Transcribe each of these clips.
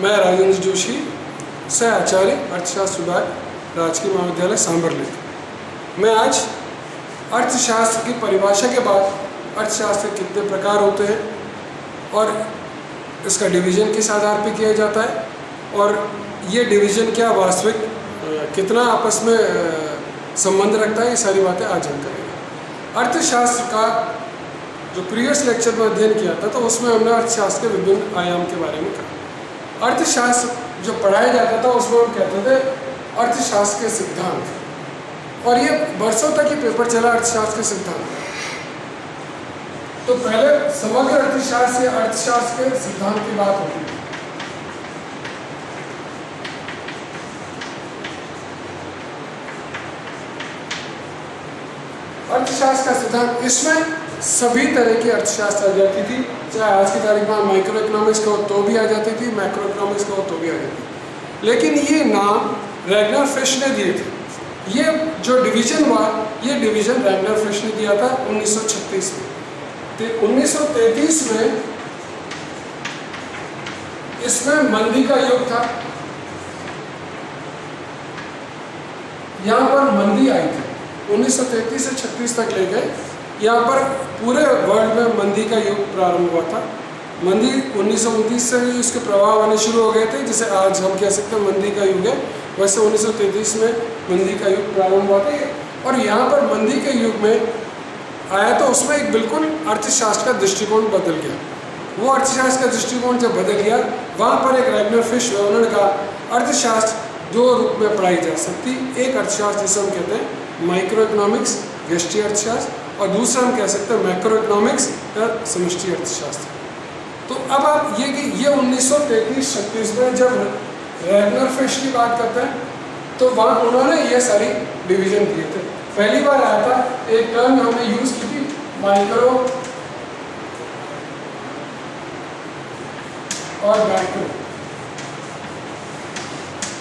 मैं राजेंद्र जोशी, सह आचार्य अर्थशास्त्र विभाग, राजकीय महाविद्यालय सांभरलेक। मैं आज अर्थशास्त्र की परिभाषा के बाद अर्थशास्त्र के कितने प्रकार होते हैं और इसका डिवीज़न किस आधार पर किया जाता है और ये डिवीज़न क्या वास्तविक कितना आपस में संबंध रखता है, ये सारी बातें आज हम करेंगे। अर्थशास्त्र का जो प्रीवियस लेक्चर में अध्ययन किया था तो उसमें हमने अर्थशास्त्र के विभिन्न आयाम के बारे में कहा। अर्थशास्त्र जो पढ़ाया जाता था उसमें हम कहते थे अर्थशास्त्र के सिद्धांत, और ये वर्षों तक ये पेपर चला अर्थशास्त्र के सिद्धांत। तो पहले समग्र अर्थशास्त्र या अर्थशास्त्र के सिद्धांत की बात होती है। अर्थशास्त्र का सिद्धांत, इसमें सभी तरह की अर्थशास्त्र आ जाती थी, चाहे आज की तारीख में माइक्रो इकोनॉमिक्स कहो तो भी आ जाती थी, मैक्रो इकोनॉमिक्स कहो तो भी आ जाती थी। लेकिन ये नाम रैगनर फिश ने दिए थे। ये जो डिवीज़न हुआ, ये डिवीज़न रैगनर फिश ने दिया था 1936 में। तो 1933 में इसमें मंदी का युग था, यहाँ पर मंदी आई थी 1933 से 36 तक ले गए। यहाँ पर पूरे वर्ल्ड में मंदी का युग प्रारंभ हुआ था। मंदी 1929 से ही इसके प्रभाव आने शुरू हो गए थे, जिसे आज हम कह सकते हैं मंदी का युग है। वैसे 1933 में मंदी का युग प्रारंभ हुआ था, और यहाँ पर मंदी के युग में आया तो उसमें एक बिल्कुल अर्थशास्त्र का दृष्टिकोण बदल गया। वो अर्थशास्त्र का दृष्टिकोण जब बदल गया, वहाँ पर एक रैगनर फिश वर्णन का अर्थशास्त्र दो रूप में पढ़ाई जा सकती। एक अर्थशास्त्र जिसे हम कहते हैं माइक्रो इकोनॉमिक्स, व्यष्टि अर्थशास्त्र, और दूसरा हम कह सकते हैं मैक्रो इकोनॉमिक्स या समष्टि अर्थशास्त्र। तो अब आप ये कि ये 1933-36 में जब रैगनर फिश की बात करते हैं तो वहाँ उन्होंने ये सारी डिवीज़न दिए थे। पहली बार आया था एक टर्म हमने यूज़ की थी, माइक्रो और मैक्रो।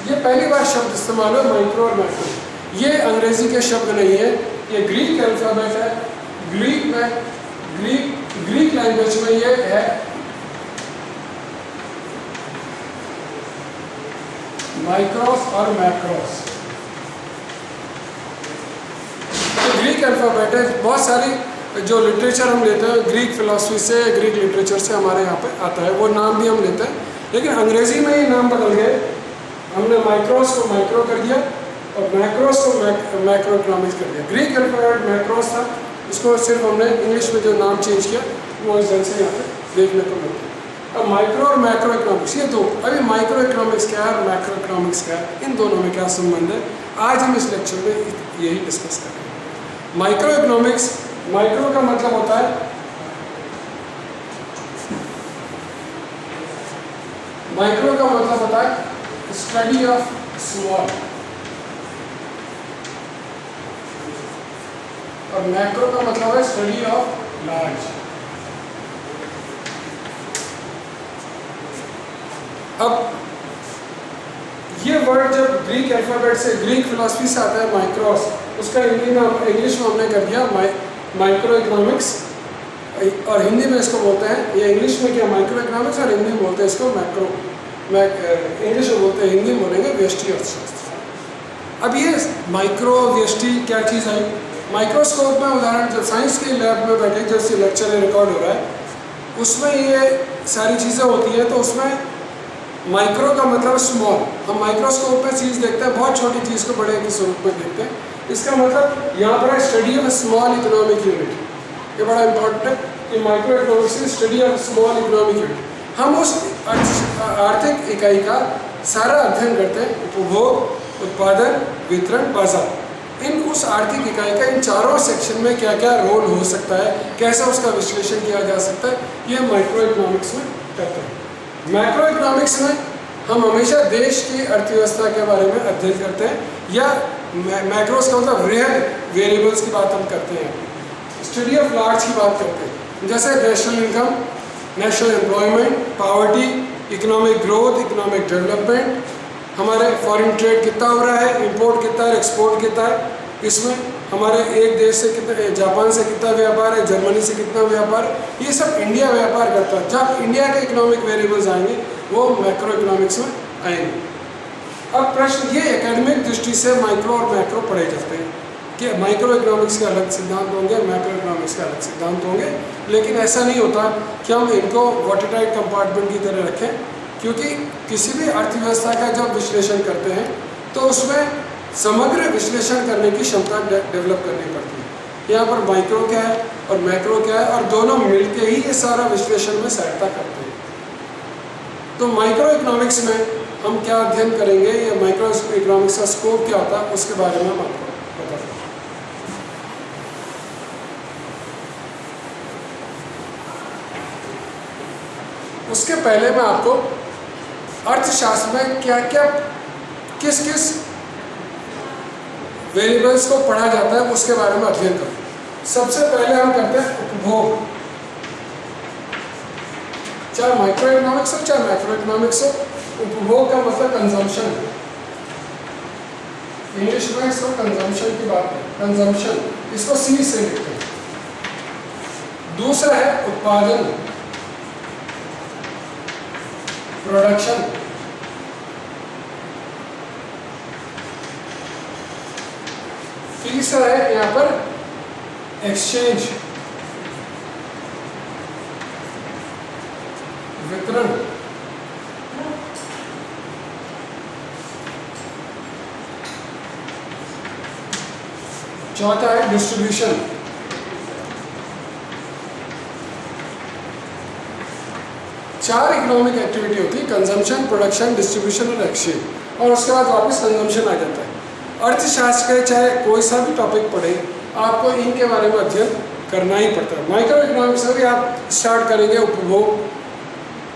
ये पहली बार शब्द इस्तेमाल हुआ, माइक्रो और मैक्रो। ये अंग्रेजी के शब्द नहीं है, ये ग्रीक अल्फ़ाबेट है। ग्रीक लैंग्वेज में ये है माइक्रोस और मैक्रोस। तो ग्रीक अल्फ़ाबेट है। बहुत सारी जो लिटरेचर हम लेते हैं ग्रीक फिलॉसफी से, ग्रीक लिटरेचर से हमारे यहाँ पे आता है, वो नाम भी हम लेते हैं, लेकिन अंग्रेजी में ये नाम बदल गए। हमने माइक्रोस को माइक्रो कर दिया और मैक्रोस को मैक्रो इकोनॉमिक्स कर दिया। ग्रीक अल्फ़ाबेट मैक्रोस था, उसको सिर्फ हमने इंग्लिश में जो नाम चेंज किया वो इस ढंग से यहाँ पे देखने को मिलता है। अब माइक्रो और मैक्रो इकोनॉमिक्स, ये दो, अभी माइक्रो इकोनॉमिक्स क्या है और मैक्रो इकोनॉमिक्स क्या है, इन दोनों में क्या संबंध है, आज हम इस लेक्चर में यही डिस्कस करेंगे। माइक्रो इकोनॉमिक्स, माइक्रो का मतलब होता है स्टडी ऑफ स्मॉल, और मैक्रो का मतलब है स्टडी ऑफ लार्ज। अब ये वर्ड जब ग्रीक अल्फ़ाबेट से, ग्रीक फिलॉसफी से आता है माइक्रोस, उसका इंग्लिश में हमने कर दिया माइक्रो इकोनॉमिक्स, और हिंदी में इसको बोलते हैं, ये इंग्लिश में क्या माइक्रो इकोनॉमिक्स और हिंदी में बोलते हैं इसको मैक्रो, इंग्लिश में बोलते हैं, हिंदी में बोलेंगे व्यष्टि अर्थशास्त्र। अब ये माइक्रो व्यष्टि क्या चीज़ है? माइक्रोस्कोप में उदाहरण, जब साइंस के लैब में बैठे, जैसे लेक्चर रिकॉर्ड हो रहा है, उसमें ये सारी चीज़ें होती हैं। तो उसमें माइक्रो का मतलब स्मॉल। हम माइक्रोस्कोप में चीज़ देखते हैं, बहुत छोटी चीज़ को बड़े के स्वरूप में देखते हैं। इसका मतलब यहाँ पर है study of small economic unit. ये बड़ा इंपॉर्टेंट है कि micro economics is study of small economic unit. हम उस आर्थिक इकाई का सारा अध्ययन करते हैं, उपभोग, उत्पादन, वितरण, बाजार। इन उस आर्थिक इकाई का इन चारों सेक्शन में क्या क्या रोल हो सकता है, कैसे उसका विश्लेषण किया जा सकता है, ये माइक्रो इकोनॉमिक्स में करते हैं। मैक्रो इकोनॉमिक्स में हम हमेशा देश की अर्थव्यवस्था के बारे में अध्ययन करते हैं, या मैक्रोस का मतलब वृहद वेरिएबल्स की बात हम करते हैं, स्टडी ऑफ लार्ज की बात करते हैं, जैसे national income, national employment, poverty, economic growth, economic development, हमारे फॉरेन ट्रेड कितना हो रहा है, इंपोर्ट कितना है, एक्सपोर्ट कितना है, इसमें हमारे एक देश से कितना, जापान से कितना व्यापार है, जर्मनी से कितना व्यापार, ये सब इंडिया व्यापार करता है। जब इंडिया के इकोनॉमिक वेरिएबल्स आएंगे वो मैक्रो इकोनॉमिक्स में आएंगे। अब प्रश्न ये एकेडमिक दृष्टि से माइक्रो और मैक्रो पढ़े जाते हैं कि माइक्रो इकोनॉमिक्स के अलग सिद्धांत होंगे, मैक्रो इकोनॉमिक्स के अलग सिद्धांत होंगे, लेकिन ऐसा नहीं होता कि हम इनको वाटरटाइट कंपार्टमेंट की तरह रखें, क्योंकि किसी भी अर्थव्यवस्था का जब विश्लेषण करते हैं तो उसमें समग्र विश्लेषण करने की क्षमता डेवलप करनी पड़ती है। यहाँ पर माइक्रो क्या है और मैक्रो क्या है, और दोनों मिलके ही ये सारा विश्लेषण में सहायता करते हैं। तो माइक्रो इकोनॉमिक्स में हम क्या अध्ययन करेंगे, या माइक्रो इकोनॉमिक्स का स्कोप क्या होता है, उसके बारे में हम आपको बताते हैं। उसके पहले मैं आपको अर्थशास्त्र में क्या क्या किस किस वेरिएबल्स को पढ़ा जाता है उसके बारे में अध्ययन करें। सबसे पहले हम करते हैं उपभोग, चाहे माइक्रो इकोनॉमिक्स हो चाहे मैक्रो इकोनॉमिक्स हो। उपभोग का मतलब कंजम्पशन, इंग्लिश में इसको कंजम्पशन की बात है, कंजम्पशन, इसको सी से लिखते हैं। दूसरा है उत्पादन, प्रोडक्शन। तीसरा है यहाँ पर एक्सचेंज, वितरण। चौथा है डिस्ट्रीब्यूशन। चार इकोनॉमिक एक्टिविटी होती है, कंजम्पशन, प्रोडक्शन, डिस्ट्रीब्यूशन और एक्सचेंज, और उसके बाद वापस कंजम्पशन आ जाता है। अर्थशास्त्र के चाहे कोई सा भी टॉपिक पढ़े, आपको इनके बारे में अध्ययन करना ही पड़ता है। माइक्रो इकोनॉमिक्स में भी आप स्टार्ट करेंगे उपभोग,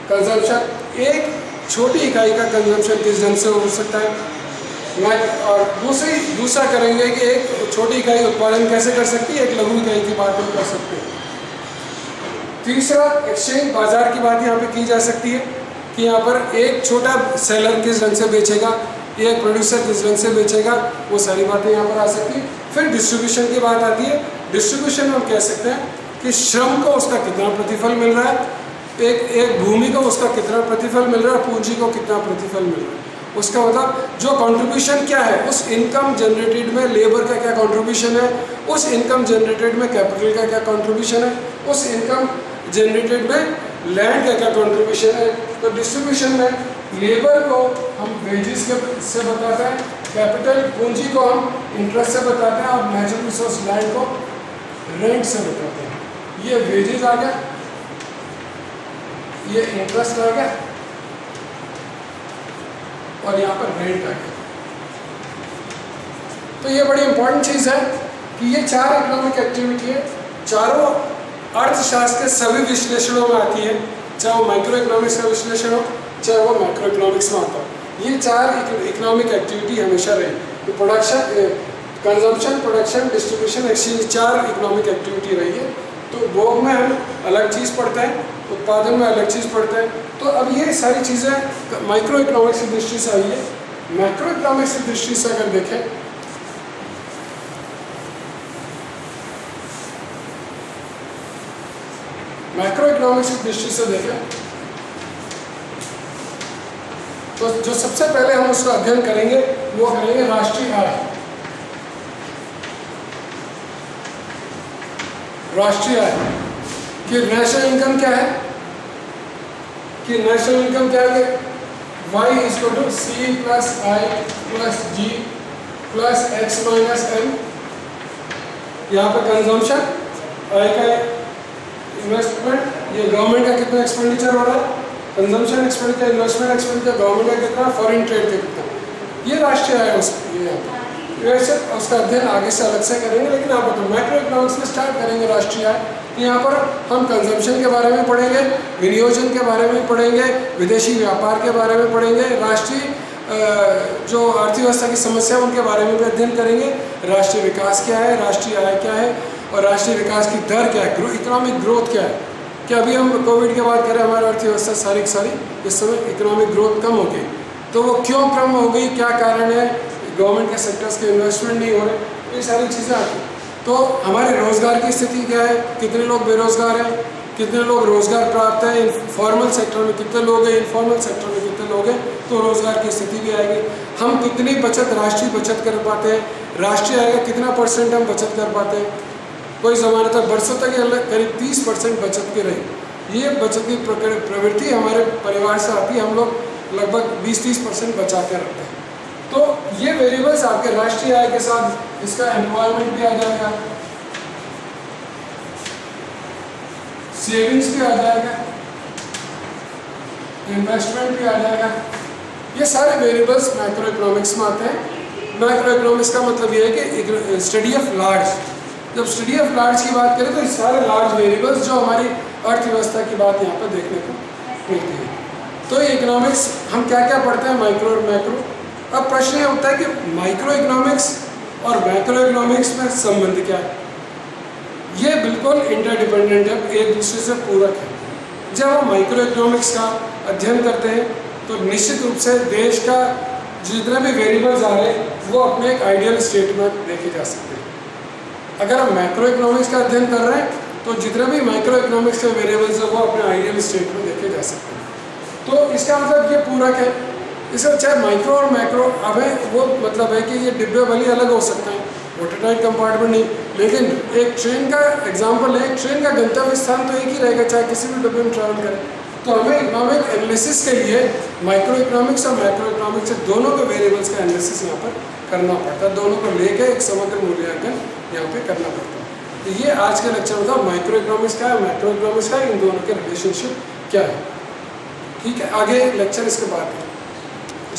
कंजम्पशन, एक छोटी इकाई का कंजम्पशन किस ढंग से हो सकता है, और दूसरा करेंगे कि एक छोटी इकाई उत्पादन कैसे कर सकती है, एक लघु इकाई की बात हम कर सकते हैं। तीसरा एक्सचेंज, बाजार की बात यहाँ पे की जा सकती है कि यहाँ पर एक छोटा सेलर किस ढंग से बेचेगा, एक प्रोड्यूसर किस ढंग से बेचेगा, वो सारी बातें यहाँ पर आ सकती है। फिर डिस्ट्रीब्यूशन की बात आती है। डिस्ट्रीब्यूशन में हम कह सकते हैं कि श्रम को उसका कितना प्रतिफल मिल रहा है, एक भूमि को उसका कितना प्रतिफल मिल रहा है, पूंजी को कितना प्रतिफल मिल रहा है। उसका मतलब जो कंट्रीब्यूशन क्या है, उस इनकम जनरेटेड में लेबर का क्या कंट्रीब्यूशन है, उस इनकम जनरेटेड में कैपिटल का क्या कंट्रीब्यूशन है, उस इनकम जनरेटेड में लैंड का क्या कंट्रीब्यूशन है। तो डिस्ट्रीब्यूशन में लेबर को हम वेजेस से बताते हैं, कैपिटल पूंजी को हम इंटरेस्ट से बताते हैं, और नेचुरल रिसोर्स लैंड को रेंट से बताते हैं। ये वेजेस आ गया, ये इंटरेस्ट आ गया, और यहाँ पर रेंट आ गया। तो ये बड़ी इंपॉर्टेंट चीज़ है कि ये चार इकोनॉमिक एक्टिविटी है, चारों अर्थशास्त्र के सभी विश्लेषणों में आती है, चाहे वो माइक्रो इकोनॉमिक्स का विश्लेषण हो चाहे वो मैक्रो इकोनॉमिक्स में आता हो। ये चार इकोनॉमिक एक्टिविटी हमेशा रही। तो production, consumption, production, distribution, exchange, चार इकोनॉमिक एक्टिविटी रही है। तो भोग में हम अलग चीज़ पढ़ते हैं, उत्पादन में अलग चीज़ पढ़ते हैं। तो अब ये सारी चीज़ें माइक्रो इकोनॉमिक्स की दृष्टि से आई है। मैक्रो इकोनॉमिक्स की दृष्टि से अगर देखें, मैक्रो इकोनॉमिक्स की दृष्टि से देखें तो जो सबसे पहले हम उसका अध्ययन करेंगे वो करेंगे राष्ट्रीय आय। राष्ट्रीय आय कि नेशनल इनकम क्या है, कि नेशनल इनकम क्या है, y = c + i + g + x - m। यहाँ पर कंजम्पशन, आय का इन्वेस्टमेंट, ये गवर्नमेंट का कितना एक्सपेंडिचर हो रहा है, consumption expenditure, investment expenditure, government का कितना, फॉरेन ट्रेड का कितना, ये राष्ट्रीय आय है। वैसे उसका अध्ययन आगे से अलग से करेंगे, लेकिन आप बताओ मैक्रो इकोनॉमिक्स में स्टार्ट करेंगे राष्ट्रीय आय। यहाँ पर हम कंजम्पशन के बारे में पढ़ेंगे, विनियोजन के बारे में पढ़ेंगे, विदेशी व्यापार के बारे में पढ़ेंगे, राष्ट्रीय जो अर्थव्यवस्था की समस्या उनके बारे में भी अध्ययन करेंगे। राष्ट्रीय विकास क्या है, राष्ट्रीय आय क्या है, और राष्ट्रीय विकास की दर क्या है, इकोनॉमिक ग्रोथ क्या है। कि अभी हम कोविड के बाद करें, हमारी अर्थव्यवस्था सारी इस समय इकोनॉमिक ग्रोथ कम हो गई, तो वो क्यों कम हो गई, क्या कारण है, गवर्नमेंट के सेक्टर्स के इन्वेस्टमेंट नहीं हो रहे, ये सारी चीज़ें आती हैं। तो हमारे रोज़गार की स्थिति क्या है, कितने लोग बेरोज़गार हैं, कितने लोग रोज़गार प्राप्त हैं, फॉर्मल सेक्टर में कितने लोग हैं, इनफॉर्मल सेक्टर में कितने लोग हैं, तो रोज़गार की स्थिति भी आएगी। हम कितनी बचत, राष्ट्रीय बचत कर पाते हैं, राष्ट्रीय आएगा कितना % हम बचत कर पाते हैं। कोई ज़माना था बरसों तक करीब 30% बचत की रही। ये बचत की प्रवृत्ति हमारे परिवार से आती है, हम लोग लगभग 20-30% बचा कर रखते हैं। तो ये वेरिएबल्स आपके राष्ट्रीय आय के साथ इसका एम्प्लॉयमेंट भी आ जाएगा, सेविंग्स भी आ जाएगा, इन्वेस्टमेंट भी आ जाएगा। ये सारे वेरिएबल्स मैक्रो इकोनॉमिक्स में आते हैं। मैक्रो इकोनॉमिक्स का मतलब ये है कि स्टडी ऑफ लार्ज। जब स्टडी ऑफ लार्ज की बात करें तो ये सारे लार्ज वेरिएबल्स जो हमारी अर्थव्यवस्था की बात यहाँ पर देखने को मिलती है। तो ये इकोनॉमिक्स हम क्या क्या पढ़ते हैं, माइक्रो और मैक्रो। अब प्रश्न ये उठता है कि माइक्रो इकोनॉमिक्स और मैक्रो इकोनॉमिक्स में संबंध क्या है। ये बिल्कुल इंटरडिपेंडेंट है, एक दूसरे से पूरक है। जब हम माइक्रो इकोनॉमिक्स का अध्ययन करते हैं तो निश्चित रूप से देश का जितने भी वेरिएबल्स आ रहे हैं वो अपने एक आइडियल स्टेट में देखे जा सकते हैं। अगर हम मैक्रो इकोनॉमिक्स का अध्ययन कर रहे हैं तो जितने भी माइक्रो इकोनॉमिक्स के वेरिएबल्स हैं वो अपने आइडियल स्टेट में देखे जा सकते हैं। तो इसका मतलब ये पूरक है। इससे चाहे माइक्रो और मैक्रो, हमें वो मतलब है कि ये डिब्बे वाली अलग हो सकते हैं, वाटरटाइट कंपार्टमेंट नहीं, लेकिन एक ट्रेन का एग्जांपल है, ट्रेन का गंतव्य स्थान तो एक ही रहेगा चाहे किसी भी डिब्बे में ट्रैवल करें। तो हमें इकोनॉमिक एनालिसिस के लिए माइक्रो इकोनॉमिक्स और मैक्रो इकोनॉमिक्स से दोनों के वेरिएबल्स का एनालिसिस यहाँ पर करना पड़ता है, दोनों को लेकर एक समग्र मूल्यांकन यहाँ पे करना पड़ता है। तो ये आज के लेक्चर में था, माइक्रो इकोनॉमिक्स का है, मैक्रो इकोनॉमिक्स का है, इन दोनों के रिलेशनशिप क्या है। ठीक है, आगे लेक्चर इसके बाद